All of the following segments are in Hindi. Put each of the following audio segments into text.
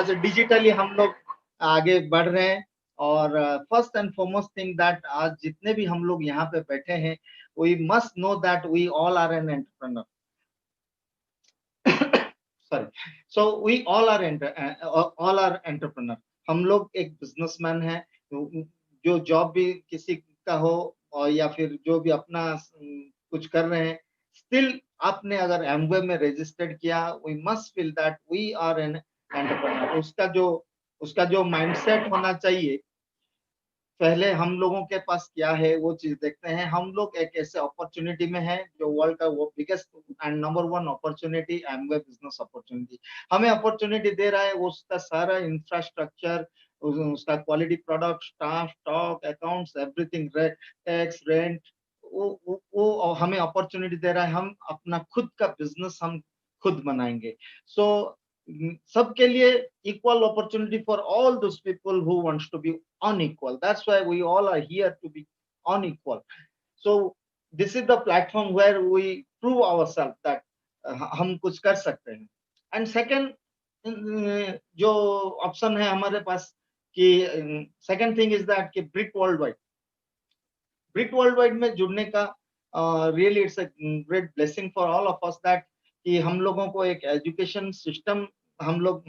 आज डिजिटली हम लोग आगे बढ़ रहे हैं। और first and foremost thing that आज जितने भी हम लोग यहाँ पे बैठे हैं, we must know that we all are an entrepreneur. Sorry. So we all are entrepreneur. हम लोग एक बिजनेसमैन है। जो जॉब भी किसी का हो और या फिर जो भी अपना कुछ कर रहे हैं, स्टिल आपने अगर एमवे में रजिस्टर्ड किया, we must feel that we are an entrepreneur. उसका जो माइंडसेट होना चाहिए, पहले हम लोगों के पास क्या है वो चीज देखते हैं। हम लोग एक ऐसे अपॉर्चुनिटी में है जो वर्ल्ड का वो biggest and number one opportunity, Amway business opportunity हमें अपॉर्चुनिटी दे रहा है। वो उसका सारा इंफ्रास्ट्रक्चर, उसका quality product, staff, stock, accounts, everything, tax, rent, वो हमें अपॉर्चुनिटी दे रहा है। हम अपना खुद का बिजनेस हम खुद बनाएंगे। सो सबके लिए equal opportunity for all those people who wants to be unequal. That's why we all are here to be unequal. So this is the platform where we prove ourselves that हम कुछ कर सकते हैं। एंड सेकंड जो ऑप्शन है हमारे पास कि सेकंड थिंग इज दैट कि ब्रिक वर्ल्ड वाइड में जुड़ने का really it's a great blessing for all of us that कि हम लोगों को एक एजुकेशन सिस्टम, हम लोग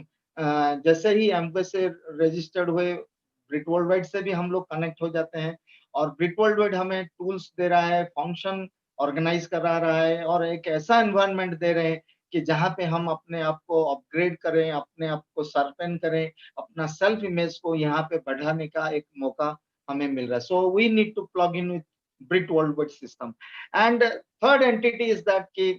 जैसे ही एमबे से रजिस्टर्ड हुए, ब्रिक वर्ल्ड वाइड से भी हम लोग कनेक्ट हो जाते हैं। और ब्रिक वर्ल्ड वाइड हमें टूल्स दे रहा है, फंक्शन ऑर्गेनाइज करा रहा है और एक ऐसा एनवायरनमेंट दे रहे हैं कि जहाँ पे हम अपने आप को अपग्रेड करें, अपने आप को शार्पन करें, अपना सेल्फ इमेज को यहाँ पे बढ़ाने का एक मौका हमें मिल रहा है। So we need to plug in with Britt world wide system. And third entity is that key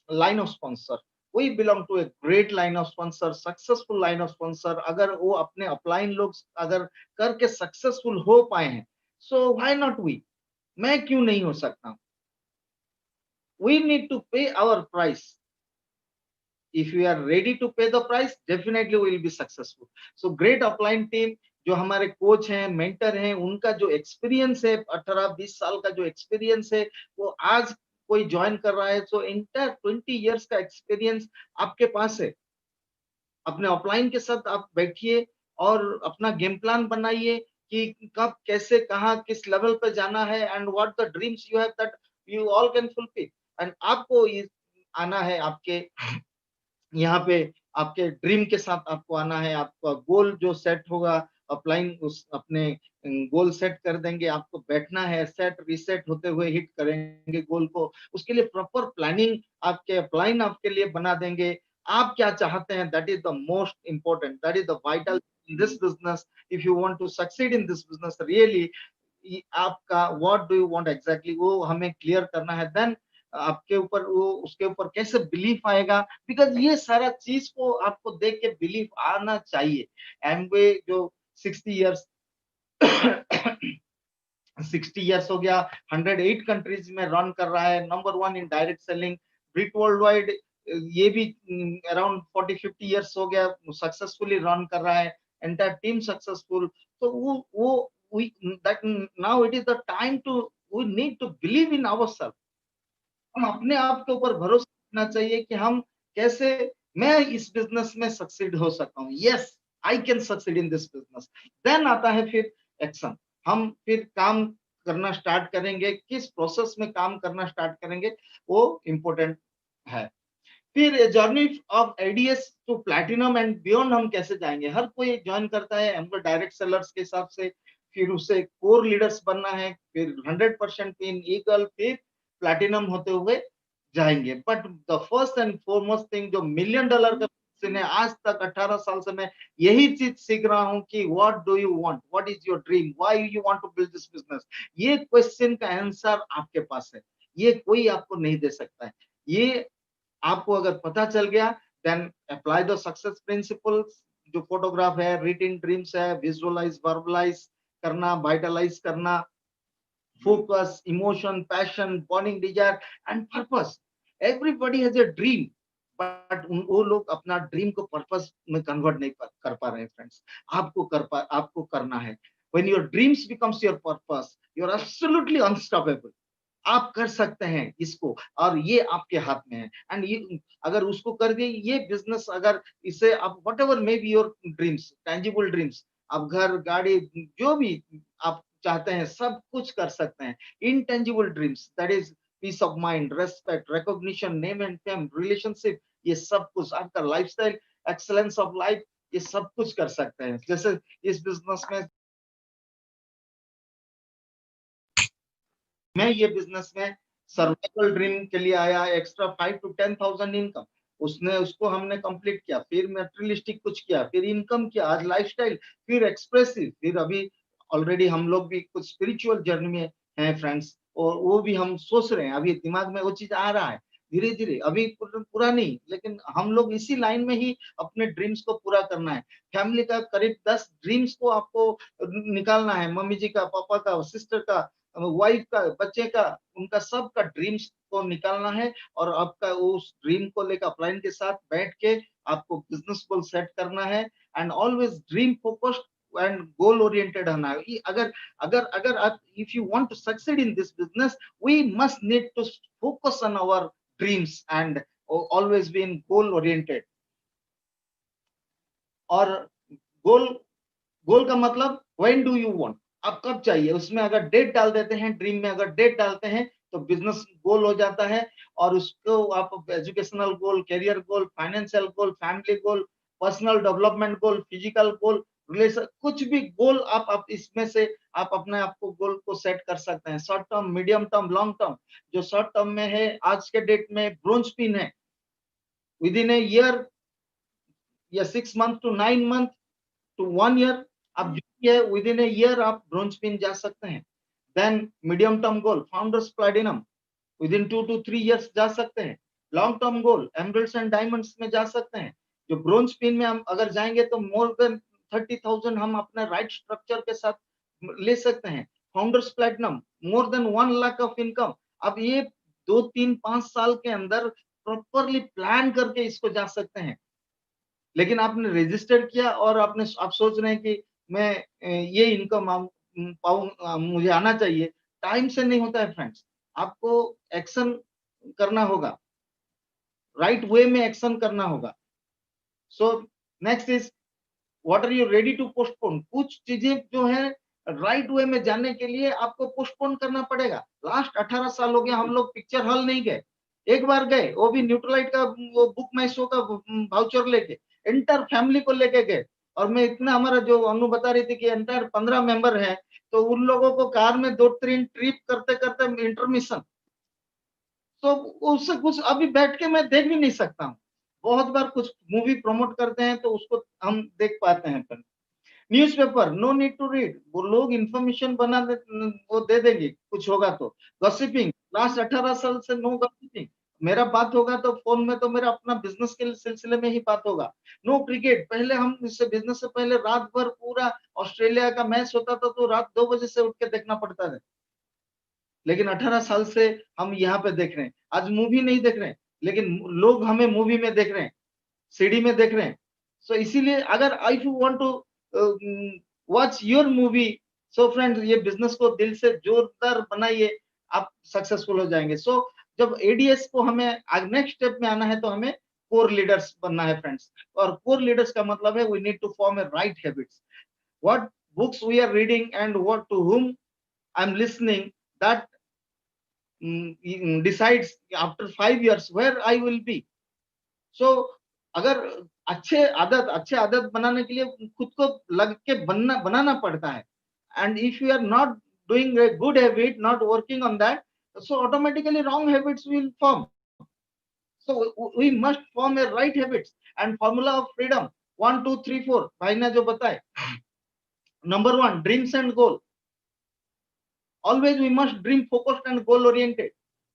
line of sponsor. We belong to a great line of sponsor, successful line of sponsor. अगर वो अपने अपलाइन लोग अगर करके सक्सेसफुल हो पाए हैं, सो व्हाई नॉट वी, मैं क्यों नहीं हो सकता? We need to pay our price. if we are ready to pay the price, definitely we will be successful. So great upline team, जो हमारे कोच हैं, मेंटर हैं, उनका जो एक्सपीरियंस है, 18-20 साल का जो एक्सपीरियंस है, वो आज कोई ज्वाइन कर रहा है तो इंटर 20 इयर्स का एक्सपीरियंस आपके पास है। अपने अपलाइन के साथ आप बैठिए और अपना गेम प्लान बनाइए कि कब, कैसे, कहाँ, किस लेवल पे जाना है, and what the dreams you have that you all can fulfil. And आपको आना है आपके यहाँ पे, आपके ड्रीम के साथ आपको आना है। आपका गोल जो सेट होगा, अपलाइन उस अपने गोल सेट कर देंगे, आपको बैठना है, सेट रिसेट होते हुए हिट करेंगे गोल को। उसके लिए प्रॉपर प्लानिंग आपके अपलाइन आपके लिए बना देंगे। आप क्या चाहते हैं, that is the most important, that is the vital in this business. If you want to succeed in this business really, आपका what do you want exactly, वो हमें क्लियर करना है। देन आपके ऊपर वो, उसके ऊपर कैसे बिलीफ आएगा, बिकॉज ये सारा चीज को आपको देख के बिलीफ आना चाहिए। एमवे जो 60 इयर्स 60 इयर्स हो गया, 108 कंट्रीज में रन कर रहा है, number one in direct selling, brick world wide ये भी अराउंड 40-50 इयर्स हो गया, सक्सेसफुली रन कर रहा है, एंटायर टीम सक्सेसफुल। तो वो we that now it is the time to, we need to believe in ourselves। हम अपने आप के ऊपर भरोसा रखना चाहिए कि हम कैसे, मैं इस बिजनेस में सक्सीड हो सकता हूँ। Yes, I can succeed in this business. Then आता है फिर एक्शन। हम फिर काम करना स्टार्ट करेंगे, किस प्रोसेस में काम करना स्टार्ट करेंगे, वो इम्पोर्टेंट है। फिर journey of ADS to platinum and beyond हम कैसे जाएंगे? हर कोई ज्वाइन करता है हमको डायरेक्ट सेलर्स के हिसाब से, फिर उसे कोर लीडर्स बनना है, फिर 100% इन ईगल, फिर प्लैटिनम होते हुए जाएंगे। But the first and foremost thing, जो $1,000,000 का क्वेश्चन है, आज तक 18 साल से मैं यही चीज सीख रहा हूँ कि what do you want, what is your dream, why you want to build this business. ये क्वेश्चन का आंसर आपके पास है, ये कोई आपको नहीं दे सकता है। ये आपको अगर पता चल गया, then apply the success principles. जो फोटोग्राफ है, रिटिन ड्रीम्स है, विजुअलाइज, वर्बलाइज करना, वाइटलाइज करना, focus, emotion, passion, burning desire and purpose. Everybody has a dream, but वो लोग अपना ड्रीम को पर्पस में कन्वर्ट नहीं कर पा रहे हैं फ्रेंड्स। आपको करना है। When your dreams becomes your purpose, you are absolutely unstoppable. आप कर सकते हैं इसको, और ये आपके हाथ में है। एंड ये अगर उसको कर दिए, ये बिजनेस अगर इसे आप whatever may be your dreams, tangible dreams, आप घर, गाड़ी, जो भी आप चाहते हैं सब कुछ कर सकते हैं। Intangible dreams, that is peace of mind, respect, recognition, name and fame, relationship, ये सब कुछ आपका लाइफस्टाइल, एक्सेलेंस ऑफ लाइफ, ये सब कुछ कर सकते हैं। जैसे इस बिजनेस में, मैं ये बिजनेस में सर्वाइवल ड्रीम के लिए आया, एक्स्ट्रा 5 to 10,000 इनकम, उसने उसको हमने कंप्लीट किया, फिर मेटेरियलिस्टिक कुछ किया, फिर इनकम किया, आज लाइफस्टाइल, फिर एक्सप्रेसिव, फिर अभी ऑलरेडी हम लोग भी कुछ स्पिरिचुअल जर्नी में हैं फ्रेंड्स, और वो भी हम सोच रहे हैं, अभी दिमाग में वो चीज आ रहा है धीरे धीरे, अभी पूरा नहीं, लेकिन हम लोग इसी लाइन में ही अपने ड्रीम्स को पूरा करना है। फैमिली का करीब 10 ड्रीम्स को आपको निकालना है, मम्मी जी का, पापा का, सिस्टर का, वाइफ का, बच्चे का, उनका सबका ड्रीम्स को निकालना है, और आपका उस ड्रीम को लेकर अपलाइन के साथ बैठ के आपको बिजनेस गोल सेट करना है, and always dream focused and goal oriented होना है। अगर अगर अगर आप, if you want to succeed in this business, we must need to focus on our dreams and always be in goal oriented. और गोल, गोल का मतलब व्हेन डू यू वांट, आप कब चाहिए, उसमें अगर डेट डाल देते हैं, ड्रीम में अगर डेट डालते हैं तो बिजनेस गोल हो जाता है। और उसको आप educational goal, career goal, financial goal, family goal, personal development goal, physical goal, relation, कुछ भी गोल आप इसमें से आप अपने आप को गोल को सेट कर सकते हैं, short term, medium term, long term. जो शॉर्ट टर्म में है, आज के डेट में ब्रोंज पिन है, विद इन ए ईयर या 6 month to 9 month to 1 year, आप जो भी है विद इन ए ईयर आप ब्रोंज पिन जा सकते हैं। Then medium term goal, founders platinum, within 2 to 3 years जा सकते हैं। Long term goal, emeralds and diamonds में जा सकते हैं। जो ब्रोंज पिन में हम अगर जाएंगे तो मोर देन 30,000 हम अपने राइट स्ट्रक्चर के साथ ले सकते हैं। Founders platinum, more than 1 lakh of income. अब ये 2, 3, 5 साल के अंदर प्रॉपरली प्लान करके इसको जा सकते हैं। लेकिन आपने रजिस्टर किया और आपने, आप सोच रहे हैं कि मैं ये इनकम पाऊं, मुझे आना चाहिए, टाइम से नहीं होता है फ्रेंड्स। आपको एक्शन करना होगा, राइट वे में एक्शन करना होगा। So next is, what are you ready to postpone, कुछ चीजें जो है राइट वे में जाने के लिए आपको पोस्टपोन करना पड़ेगा। लास्ट 18 साल हो गया हम लोग पिक्चर हॉल नहीं गए, एक बार गए, वो भी न्यूट्रलाइट का वो बुक माई शो का वाउचर लेके, एंटायर फैमिली को लेके गए। और मैं इतना, हमारा जो अनु बता रही थी कि एंटायर 15 मेंबर है, तो उन लोगों को कार में 2-3 ट्रिप करते करते इंटरमिशन, तो उससे कुछ अभी बैठ के मैं देख भी नहीं सकता हूँ। बहुत बार कुछ मूवी प्रमोट करते हैं तो उसको हम देख पाते हैं। Newspaper, no need to read, वो लोग इंफॉर्मेशन बना दे, वो दे देंगे कुछ होगा तो। गॉसिपिंग, लास्ट 18 साल से नो गॉसिपिंग, मेरा बात होगा तो फोन में तो मेरा अपना बिजनेस के सिलसिले में ही बात होगा। नो क्रिकेट, पहले हम इससे बिजनेस से पहले रात भर पूरा ऑस्ट्रेलिया का मैच होता था तो रात 2 बजे से उठ के देखना पड़ता था। लेकिन 18 साल से हम यहाँ पे देख रहे हैं, आज मूवी नहीं देख रहे हैं, लेकिन लोग हमें मूवी में देख रहे हैं, सीडी में देख रहे हैं। सो इसीलिए अगर if you want to watch your movie, so friends ये बिजनेस को दिल से जोरदार बनाइए, आप सक्सेसफुल हो जाएंगे। सो जब एडीएस को हमें नेक्स्ट स्टेप में आना है तो हमें कोर लीडर्स बनना है फ्रेंड्स। और कोर लीडर्स का मतलब है we need to form a right habits, what books we are reading and what to whom I am listening, that decides after 5 years where I will be. So अगर अच्छे आदत बनाने के लिए खुद को लग के बनाना पड़ता है। And if you are not doing a good habit, not working on that, so automatically wrong habits will form. So we must form a right habits and formula of freedom 1 2 3 4 भाई ने जो बताए। Number 1, dreams and goal, always we must dream focused and goal oriented.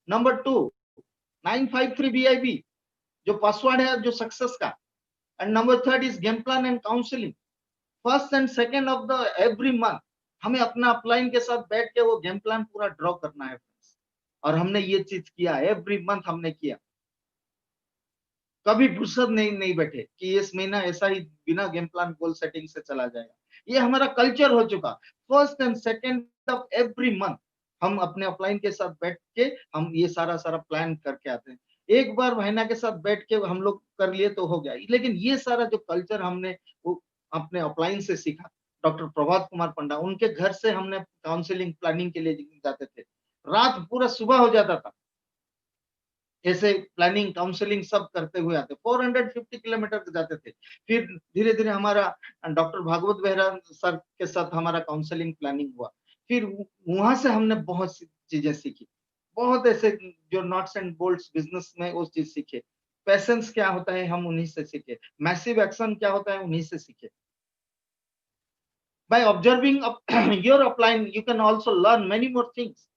Number 2, 953 BIB जो पासवर्ड है जो सक्सेस का। And number 3 is game plan and counselling, first and second of the every month हमें अपना अपलाइन के साथ बैठ के वो गेम प्लान पूरा ड्रॉ करना है। और हमने ये चीज किया, एवरी मंथ हमने किया, कभी फुर्सत नहीं बैठे कि इस महीना ऐसा ही बिना गेम प्लान गोल सेटिंग से चला जाएगा। ये हमारा कल्चर हो चुका, first and second of every month हम अपने अपलाइन के साथ बैठ के हम ये सारा प्लान करके आते हैं। एक बार भाईना के साथ बैठ के हम लोग कर लिए तो हो गया, लेकिन ये सारा जो कल्चर हमने वो अपने अपलाइन से सीखा। डॉक्टर प्रभात कुमार पंडा, उनके घर से हमने काउंसलिंग प्लानिंग के लिए जाते थे। रात पूरा सुबह हो जाता था, ऐसे प्लानिंग काउंसलिंग सब करते हुए आते, 450 किलोमीटर जाते थे। फिर धीरे धीरे हमारा डॉक्टर भागवत बेहरा सर के साथ हमारा काउंसलिंग प्लानिंग हुआ। फिर वहां से हमने बहुत सी चीजें सीखी, बहुत ऐसे जो नॉट्स एंड बोल्ट्स बिजनेस में वो चीज सीखे। पैसेंस क्या होता है हम उन्हीं से सीखे, मैसिव एक्शन क्या होता है उन्हीं से सीखे। By observing your upline you can also learn many more things.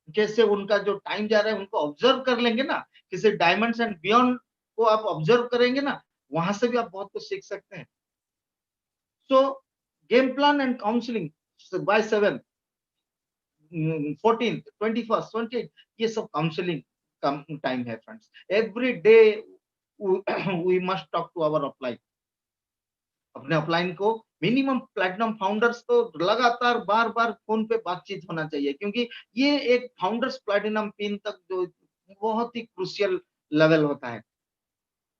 कैसे उनका जो टाइम जा रहा है उनको ऑब्जर्व कर लेंगे ना, किसी डायमंड्स एंड बियॉन्ड को आप ऑब्जर्व करेंगे ना, वहां से भी आप बहुत कुछ सीख सकते हैं। So game plan and counselling by 7, 14, 21, 28, ये सब काउंसलिंग का टाइम है friends. Every day we must talk to our upline. अपने अपलाइन को मिनिमम प्लैटिनम फाउंडर्स तो लगातार बार बार फोन पे बातचीत होना चाहिए, क्योंकि ये एक फाउंडर्स प्लैटिनम पिन तक जो बहुत ही क्रूशियल लेवल होता है।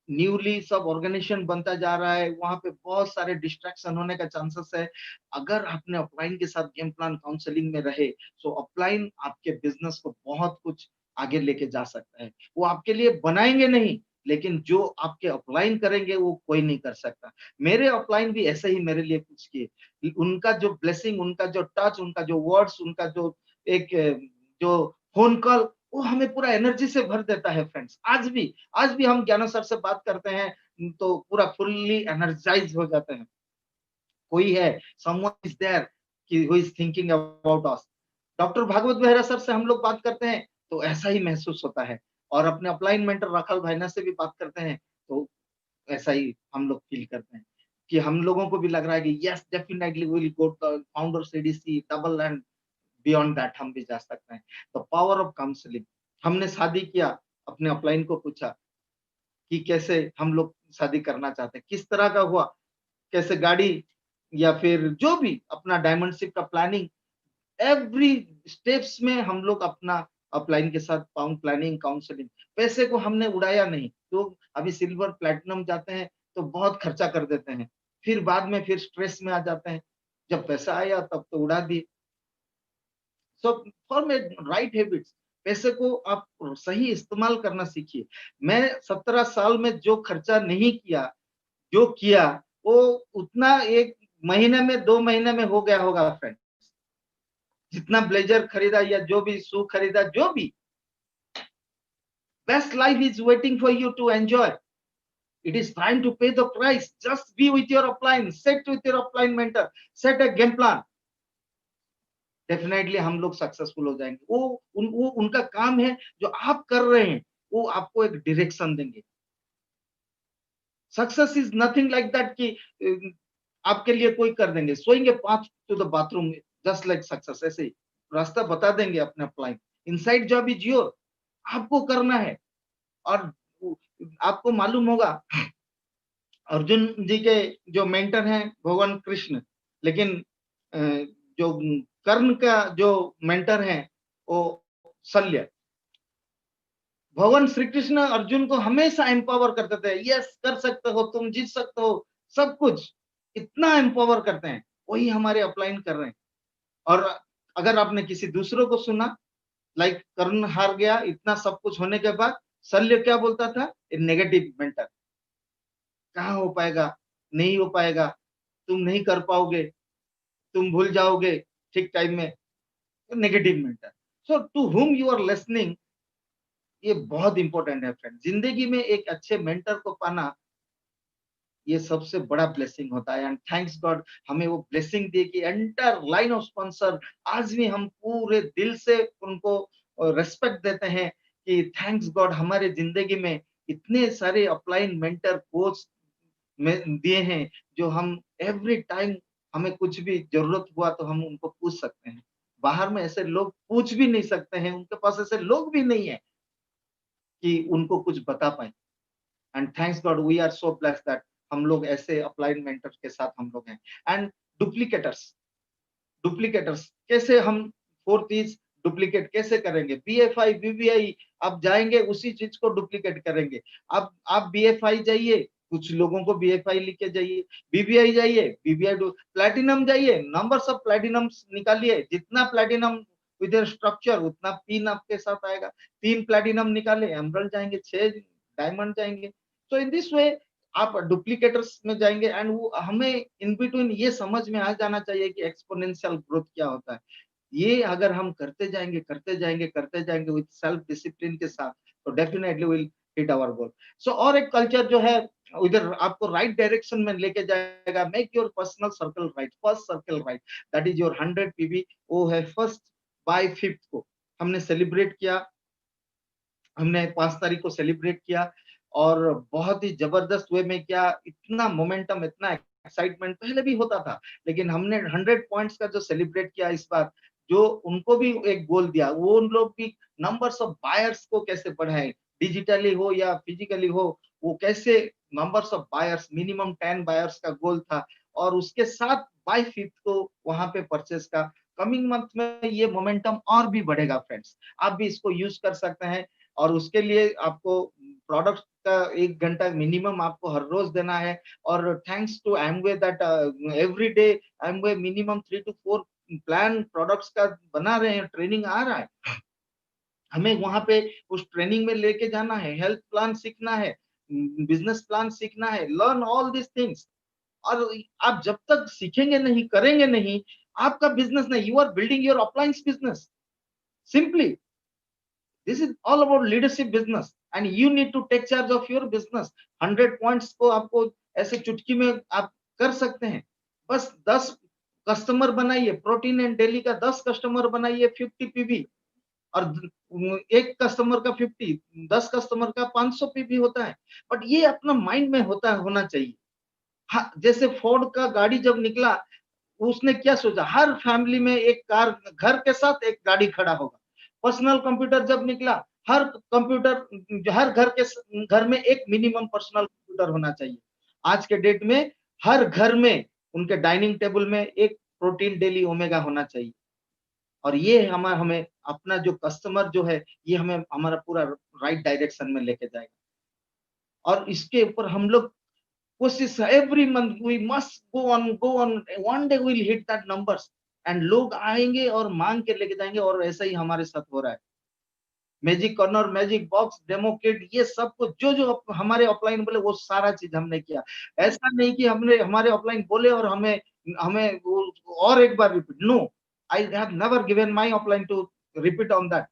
न्यूली सब ऑर्गेनाइजेशन बनता जा रहा है, वहां पे बहुत सारे डिस्ट्रैक्शन होने का चांसेस है। अगर आपने अपलाइन के साथ गेम प्लान काउंसलिंग में रहे, तो अपलाइन आपके बिजनेस को बहुत कुछ आगे लेके जा सकता है। वो आपके लिए बनाएंगे नहीं, लेकिन जो आपके अपलाइन करेंगे वो कोई नहीं कर सकता। मेरे अपलाइन भी ऐसे ही मेरे लिए कुछ किए। उनका जो ब्लेसिंग, उनका जो टच, उनका जो वर्ड्स, उनका जो एक जो फोन कॉल, वो हमें पूरा एनर्जी से भर देता है फ्रेंड्स। आज भी हम ज्ञानो सर से बात करते हैं तो पूरा फुल्ली एनर्जाइज हो जाते हैं। कोई है, समवन इज देयर कि who is thinking about us. Doctor Bhagwat Behera sir से हम लोग बात करते हैं तो ऐसा ही महसूस होता है। और अपने अपलाइन मेंटर राखल भाईना से भी बात करते हैं तो ऐसा ही हम लोग फील करते हैं कि हम लोगों को भी लग रहा है कि yes definitely we will go to founder CDC double and beyond that हम भी जा सकते हैं। तो पावर ऑफ काउंसलिंग। हमने शादी किया, अपने अपलाइन को पूछा कि कैसे हम लोग शादी करना चाहते हैं, किस तरह का हुआ, कैसे गाड़ी या फिर जो भी अपना डायमंडशिप का प्लानिंग, एवरी स्टेप्स में हम लोग अपना अपलाइन के साथ पाउंड प्लानिंग काउंसलिंग। पैसे को हमने उड़ाया नहीं। तो अभी सिल्वर प्लैटिनम जाते हैं तो बहुत खर्चा कर देते हैं, फिर बाद में फिर स्ट्रेस में आ जाते हैं। जब पैसा आया तब तो उड़ा दिए। So form a right habits. पैसे को आप सही इस्तेमाल करना सीखिए। मैं 17 साल में जो खर्चा नहीं किया, जो किया वो उतना एक महीने में 2 महीने में हो गया होगा फ्रेंड। जितना ब्लेजर खरीदा या जो भी शू खरीदा, जो भी, best life is waiting for you to enjoy. It is time to pay the price. Just be with your upline, set with your upline mentor, set a game plan. Definitely हम लोग सक्सेसफुल हो जाएंगे। वो उनका काम है, जो आप कर रहे हैं वो आपको एक डायरेक्शन देंगे। Success is nothing like that कि आपके लिए कोई कर देंगे, सोएंगे 5 to the bathroom, just like success. ऐसे ही रास्ता बता देंगे अपने upline. Inside job is your, आपको करना है। और आपको मालूम होगा अर्जुन जी के जो मेंटर हैं भगवान कृष्ण, लेकिन जो कर्ण का जो मेंटर है वो शल्य। भगवान श्री कृष्ण अर्जुन को हमेशा एम्पावर करते थे, यस कर सकते हो, तुम जीत सकते हो, सब कुछ इतना एम्पावर करते हैं। वही हमारे अपलाइन कर रहे हैं। और अगर आपने किसी दूसरों को सुना, लाइक कर्ण हार गया इतना सब कुछ होने के बाद, शल्य क्या बोलता था, नेगेटिव मेंटर, कहाँ हो पाएगा, नहीं हो पाएगा, तुम नहीं कर पाओगे, तुम भूल जाओगे ठीक टाइम में, negative mentor. So to whom you are listening, ये बहुत इंपॉर्टेंट है फ्रेंड। जिंदगी में एक अच्छे मेंटर को पाना, ये सबसे बड़ा ब्लेसिंग होता है। एंड थैंक्स गॉड हमें वो ब्लेसिंग दी कि एंटायर लाइन ऑफ स्पॉन्सर आज भी हम पूरे दिल से उनको रेस्पेक्ट देते हैं कि थैंक्स गॉड हमारे जिंदगी में इतने सारे अपलाइन मेंटर कोच में दिए हैं, जो हम एवरी टाइम हमें कुछ भी जरूरत हुआ तो हम उनको पूछ सकते हैं। बाहर में ऐसे लोग पूछ भी नहीं सकते हैं, उनके पास ऐसे लोग भी नहीं है कि उनको कुछ बता पाए। And thanks god we are so blessed that हम लोग ऐसे अप्लाइड मेंटर्स के साथ हम लोग हैं। एंड डुप्लीकेटर्स, डुप्लीकेटर्स कैसे हम, फोर्थ इज डुप्लीकेट कैसे करेंगे? बीएफआई, बीबीआई आप जाएंगे उसी चीज को डुप्लीकेट करेंगे। अब आप बीएफआई जाइए, कुछ लोगों को बीएफआई लेके जाइए, बीबीआई जाइए, बीबीआई प्लैटिनम जाइए, नंबर्स ऑफ प्लैटिनम निकालिए, जितना प्लैटिनम विद स्ट्रक्चर उतना पिन आपके साथ आएगा। 3 प्लैटिनम निकाले, एमरल्ड जाएंगे, 6 डायमंड जाएंगे। तो इन दिस वे आप डुप्लीकेटर्स में जाएंगे एंड वो हमें इन बिटवीन ये समझ में आ जाना चाहिए कि एक्सपोनेंशियल ग्रोथ क्या होता है। ये अगर हम करते जाएंगे करते जाएंगे करते जाएंगे विद सेल्फ डिसिप्लिन के साथ, तो definitely will hit our goal. So और एक कल्चर जो है उधर आपको राइट डायरेक्शन में लेके जाएगा। Make your personal circle right, first circle right, that is your 100 PB. वो है फर्स्ट बाय 5th को हमने सेलिब्रेट किया, हमने 5 तारीख को सेलिब्रेट किया और बहुत ही जबरदस्त वे में किया। इतना मोमेंटम, इतना एक्साइटमेंट पहले भी होता था, लेकिन हमने 100 पॉइंट्स का जो सेलिब्रेट किया इस बार, जो उनको भी एक गोल दिया, वो उन लोग भी नंबर्स ऑफ बायर्स को कैसे बढ़ाए, डिजिटली हो या फिजिकली हो, वो कैसे numbers of buyers, minimum 10 buyers का गोल था। और उसके साथ बाय 5th को वहां पे परचेस का। कमिंग मंथ में ये मोमेंटम और भी बढ़ेगा फ्रेंड्स, आप भी इसको यूज कर सकते हैं। और उसके लिए आपको प्रोडक्ट का 1 घंटा मिनिमम आपको हर रोज देना है। और thanks to Amway that every day Amway minimum 3 to 4 plan products का बना रहे हैं, ट्रेनिंग आ रहा है। हमें वहां पे उस ट्रेनिंग में लेके जाना है, हेल्थ प्लान सीखना है, बिजनेस प्लान सीखना है, लर्न ऑल दिस थिंग्स। और आप जब तक सीखेंगे नहीं, करेंगे नहीं, आपका बिजनेस नहीं, you are building your appliance business simply. This is all about leadership business and you need to take charge of your business। 100 points को आपको ऐसे चुटकी में आप कर सकते हैं। बस 10 कस्टमर बनाइए, प्रोटीन एंड डेली का 10 कस्टमर बनाइए, 50 पीवी। और एक कस्टमर का 50, 10 कस्टमर का 500 पीवी होता है। बट ये अपना माइंड में होता होना चाहिए। हाँ, जैसे फोर्ड का गाड़ी जब निकला, उसने क्या सोचा, हर फैमिली में एक कार, घर के साथ एक गाड़ी खड़ा होगा। पर्सनल कंप्यूटर जब निकला, हर कंप्यूटर, हर घर में एक मिनिमम पर्सनल कंप्यूटर होना चाहिए। आज के डेट में हर घर में उनके डाइनिंग टेबल में एक प्रोटीन डेली ओमेगा होना चाहिए। और ये हमें अपना जो कस्टमर जो है, ये हमें हमारा पूरा राइट डायरेक्शन में लेके जाएगा। और इसके ऊपर हम लोग कोशिश, every month we must go on, one day will hit that numbers. And लोग आएंगे और मांग के लेके जाएंगे। और ऐसा ही हमारे साथ हो रहा है। Magic corner, magic box, demo kit, ये सब कुछ जो जो हमारे ऑफलाइन बोले वो सारा चीज हमने किया। ऐसा नहीं कि हमने हमारे ऑफलाइन बोले और हमें हमें और एक बार repeat, no, I have never given my offline to repeat on that.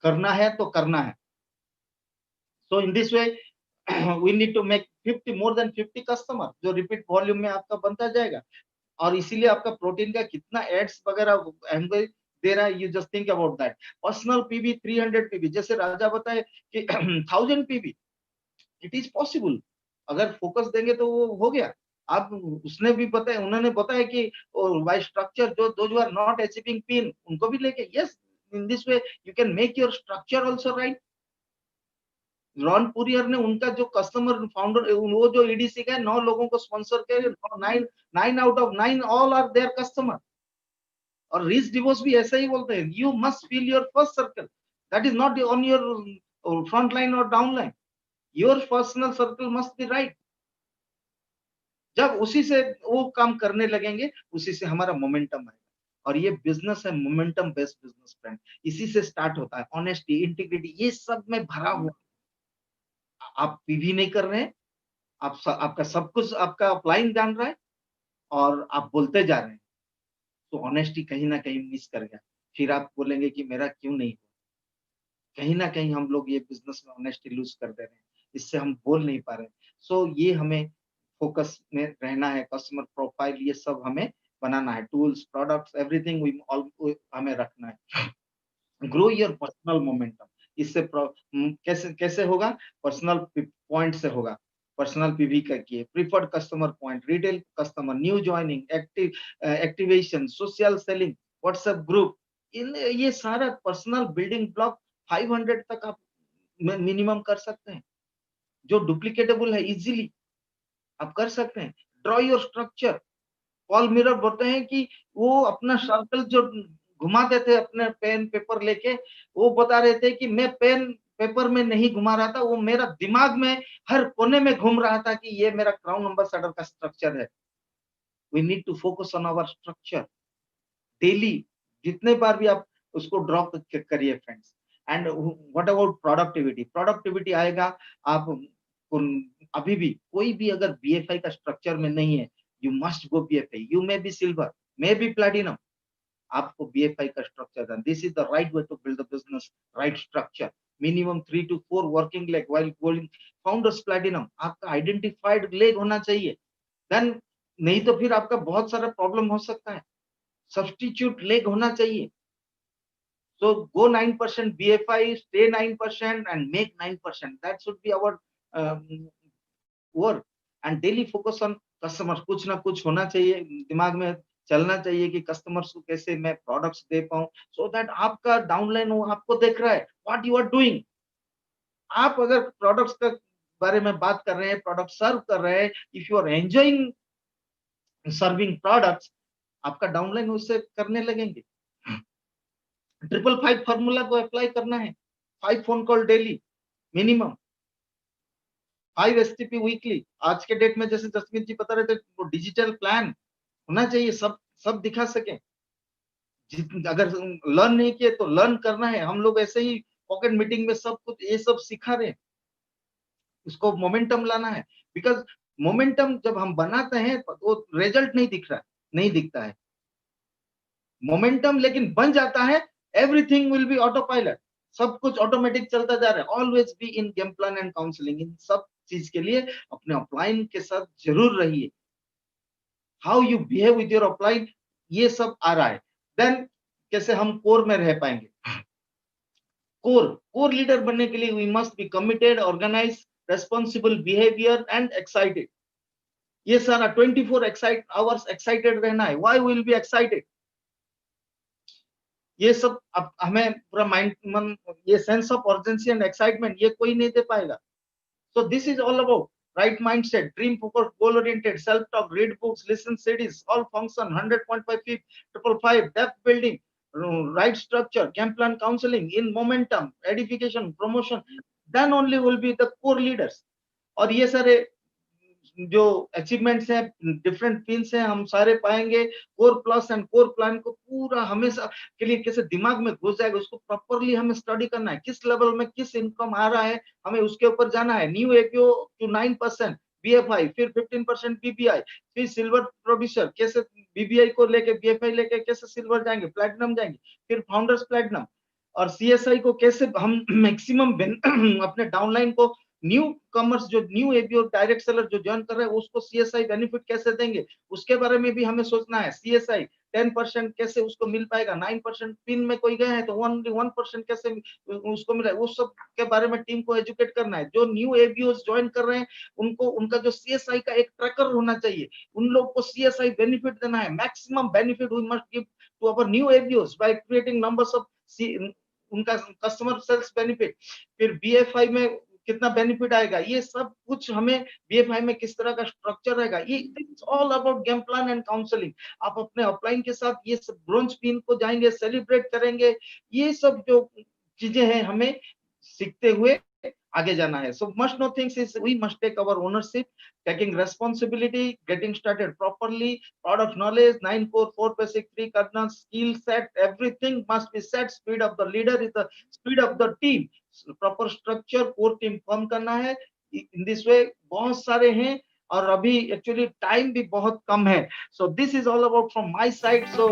करना है तो करना है। So in this way we need to make 50, more than 50 customer, जो रिपीट वॉल्यूम में आपका बनता जाएगा। और इसीलिए आपका प्रोटीन का कितना एड्स वगैरह एंगल दे रहा है, you just think about that. Personal PB 300 PB, जैसे राजा बताए कि 1000 पीबी, इट इज पॉसिबल। अगर फोकस देंगे तो वो हो गया। आप, उसने भी बताया, उन्होंने बताया कि बाय स्ट्रक्चर जो those are not achieving pin, उनको भी लेके, yes, in this way you can make your structure also right. Ron Puryear ने उनका जो कस्टमर फाउंडर, वो जो ईडीसी का है, 9 लोगों को स्पॉन्सर किया, 9 out of 9 all are their customer. और रीच डिवोर्स भी ऐसा ही बोलते हैं, you must feel your first circle, that is not on your front line और down line, your personal circle must be right. जब उसी से वो काम करने लगेंगे, उसी से हमारा मोमेंटम आएगा। और ये बिजनेस है मोमेंटम बेस्ड बिजनेस फ्रेंड, इसी से स्टार्ट होता है। ऑनेस्टी, इंटीग्रिटी, ये सब में भरा हुआ। आप पीवी नहीं कर रहे हैं, आपका सब कुछ आपका अपलाइन जान रहा है और आप बोलते जा रहे हैं, तो ऑनेस्टी कहीं ना कहीं मिस कर गया। फिर आप बोलेंगे कि मेरा क्यों नहीं हुआ। कहीं ना कहीं हम लोग ये बिजनेस में ऑनेस्टी लूज कर दे रहे हैं, इससे हम बोल नहीं पा रहे। सो ये हमें फोकस में रहना है। कस्टमर प्रोफाइल, ये सब हमें बनाना है, टूल्स, प्रोडक्ट्स, एवरीथिंग हमें रखना है। Grow your personal momentum. इससे कैसे कैसे होगा, पर्सनल पॉइंट से होगा। पर्सनल पीवी का किए, preferred customer point, retail customer, new joining, activation, social selling, WhatsApp group, इन ये सारा पर्सनल बिल्डिंग ब्लॉक 500 तक आप मिनिमम कर सकते हैं, जो डुप्लीकेटेबल है, इजीली आप कर सकते हैं। Draw your structure. Paul mirror बोलते हैं कि वो अपना सर्कल जो घुमाते थे अपने पेन पेपर लेके, वो बता रहे थे कि मैं पेन पेपर में नहीं घुमा रहा था, वो मेरा दिमाग में हर कोने में घूम रहा था कि ये मेरा क्राउन एम्बेसडर का स्ट्रक्चर है। We need to focus on our structure daily, जितने बार भी आप उसको ड्रॉ करिए friends. And what about productivity? Productivity आएगा आप अभी भी कोई भी अगर बीएफआई का स्ट्रक्चर में नहीं है, you must go BFI. You may be silver, may be platinum, आपको बीएफआई का स्ट्रक्चर देना। This is the right way to build the business, right structure. Minimum 3 to 4 working leg while going founders platinum, आपका आइडेंटिफाइड लेग होना चाहिए। देन नहीं तो फिर आपका बहुत सारा प्रॉब्लम हो सकता है। सब्स्टिट्यूट लेग होना चाहिए। So go 9% BFI, stay 9% and make 9%. That should be our work. And daily focus on customers. कुछ ना कुछ होना चाहिए दिमाग में, चलना चाहिए कि कस्टमर्स को कैसे मैं प्रोडक्ट्स दे पाऊं, सो दैट आपका डाउनलाइन वो आपको देख रहा है व्हाट यू आर डूइंग। आप अगर प्रोडक्ट्स का बारे में बात कर रहे हैं, प्रोडक्ट सर्व कर रहे हैं, if you are enjoying serving products, आपका डाउनलाइन उससे करने लगेंगे। 555 फॉर्मूला को अप्लाई करना है। 5 phone call daily minimum, 5 STP weekly. आज के डेट में जैसे जसमीत जी बता रहे थे, वो डिजिटल प्लान होना चाहिए, सब दिखा सके। अगर लर्न नहीं किए तो लर्न करना है। हम लोग ऐसे ही पॉकेट मीटिंग में सब कुछ ये सब सिखा रहे हैं, उसको मोमेंटम लाना है। बिकॉज मोमेंटम जब हम बनाते हैं तो रिजल्ट नहीं दिख रहा है, नहीं दिखता है मोमेंटम, लेकिन बन जाता है। Everything will be autopilot, सब कुछ ऑटोमेटिक चलता जा रहा है। Always be in game plan and counselling. इन सब चीज के लिए अपने अपलाइन के साथ जरूर रहिए। How you behave with your upline, ये सब आ रहा है। देन कैसे हम कोर में रह पाएंगे? कोर लीडर बनने के लिए we must be committed, organize, responsible behaviour and excited. ये सारा 24 आवर्स एक्साइटेड रहना है। Why will be excited? ये सब अब हमें पूरा माइंड, ये sense of urgency and excitement ये कोई नहीं दे पाएगा। So this is all about right mindset, dream focused, goal oriented, self talk, read books, listen CDs, all function 100.5 555 depth building, right structure, game plan, counseling in momentum, edification, promotion, then only will be the core leaders। और ये सारे जो अचीवमेंट्स हैं, डिफरेंट पिन्स हैं, हम सारे पाएंगे। Core plus and core plan को पूरा हमेशा के लिए कैसे दिमाग में घुस जाएगा, उसको प्रॉपरली हमें स्टडी करना है। किस लेवल में किस इनकम आ रहा है, हमें उसके ऊपर जाना है। न्यू एपीओ टू 9% बीएफआई, फिर 15% बीबीआई, फिर सिल्वर प्रोड्यूसर, कैसे बीबीआई को लेके बीएफआई लेके कैसे सिल्वर जाएंगे, प्लैटिनम जाएंगे, फिर फाउंडर्स प्लैटिनम। और सीएसआई को कैसे हम मैक्सिमम अपने डाउनलाइन को, न्यू कॉमर्स जो न्यू एबीओ डायरेक्ट सेलर जो ज्वाइन कर रहे हैं उसको सीएसआई बेनिफिट कैसे देंगे, उसके बारे में भी हमें सोचना है। सीएसआई 10% कैसे उसको मिल पाएगा, 9% पिन में कोई गए हैं तो ओनली 1% कैसे उसको मिला है, उस सब के बारे में टीम को एजुकेट करना है। जो न्यू एबीओ ज्वाइन कर रहे हैं उनको उनका जो सीएसआई का एक ट्रैकर होना चाहिए, उन लोग को सीएसआई बेनिफिट देना है। Maximum benefit we must give to our new ABOs by creating numbers of उनका कस्टमर सेल्स बेनिफिट। फिर बीएफआई में कितना बेनिफिट आएगा, ये सब कुछ हमें बीएफआई में किस तरह का स्ट्रक्चर रहेगा, ये it's all about game plan and counselling. आप अपने अपलाइन के साथ ये सब ब्रोंज पिन को जाएंगे, सेलिब्रेट करेंगे। ये सब जो चीजें हैं हमें सीखते हुए आगे जाना है। So must know things is we must take our ownership, taking responsibility, getting started properly, product knowledge, 9 core, 4 basic, 3 cardinal skill set, everything must be set. Speed of the leader is the speed of the team. So, proper structure, core team form करना है। In this way बहुत सारे हैं और अभी एक्चुअली टाइम भी बहुत कम है। So this is all about from my side. So